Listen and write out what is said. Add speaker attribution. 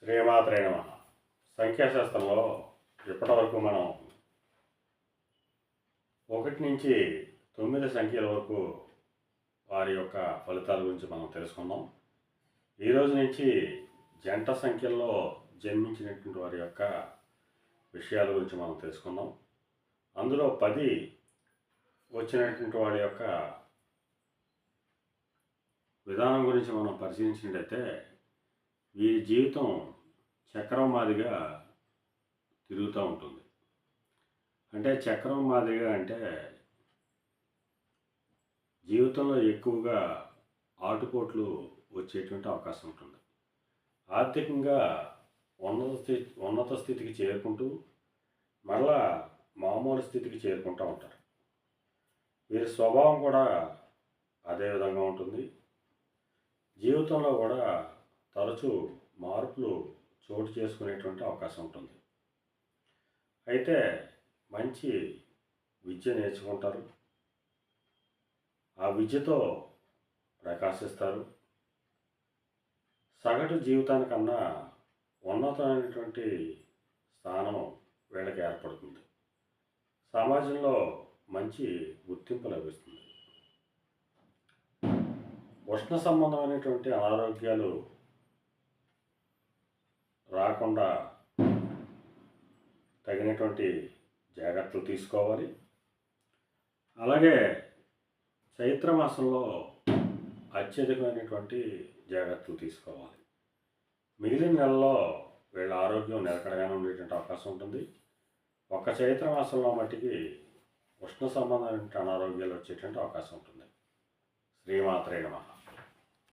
Speaker 1: శ్రీమాత్రే నమః. సంఖ్యాశాస్త్రంలో ఇప్పటివరకు మనం 1 నుంచి 9 సంఖ్యల వరకు వారి యొక్క ఫలితాల గురించి మనం తెలుసుకుందాం. ఈరోజు నుంచి జంట సంఖ్యల్లో జన్మించినటువంటి వారి యొక్క విషయాల గురించి మనం తెలుసుకుందాం. అందులో 10 వచ్చినటువంటి వాడి యొక్క విధానం గురించి మనం పరిశీలించినట్లయితే వీరి జీవితం చక్రం మాదిరిగా తిరుగుతూ ఉంటుంది. అంటే చక్రం మాదిరిగా అంటే జీవితంలో ఎక్కువగా ఆటుపోట్లు వచ్చేటువంటి అవకాశం ఉంటుంది. ఆర్థికంగా ఉన్నత స్థితికి చేరుకుంటూ మరలా మామూలు స్థితికి చేరుకుంటూ ఉంటారు. వీరి స్వభావం కూడా అదే విధంగా ఉంటుంది. జీవితంలో కూడా తరచూ మార్పులు చోటు చేసుకునేటువంటి అవకాశం ఉంటుంది. అయితే మంచి విద్య నేర్చుకుంటారు, ఆ విద్యతో ప్రకాశిస్తారు. సగటు జీవితానికన్నా ఉన్నతమైనటువంటి స్థానం వీళ్ళకి ఏర్పడుతుంది. సమాజంలో మంచి గుర్తింపు లభిస్తుంది. ఉష్ణ సంబంధమైనటువంటి అనారోగ్యాలు రాకుండా తగినటువంటి జాగ్రత్తలు తీసుకోవాలి. అలాగే చైత్రమాసంలో అత్యధికమైనటువంటి జాగ్రత్తలు తీసుకోవాలి. మిగిలిన నెలలో వీళ్ళ ఆరోగ్యం నిలకడగానే ఉండేటువంటి అవకాశం ఉంటుంది. ఒక్క చైత్రమాసంలో మట్టికి ఉష్ణ సంబంధమైన అనారోగ్యాలు వచ్చేటువంటి అవకాశం ఉంటుంది. శ్రీమాత్రే నమః.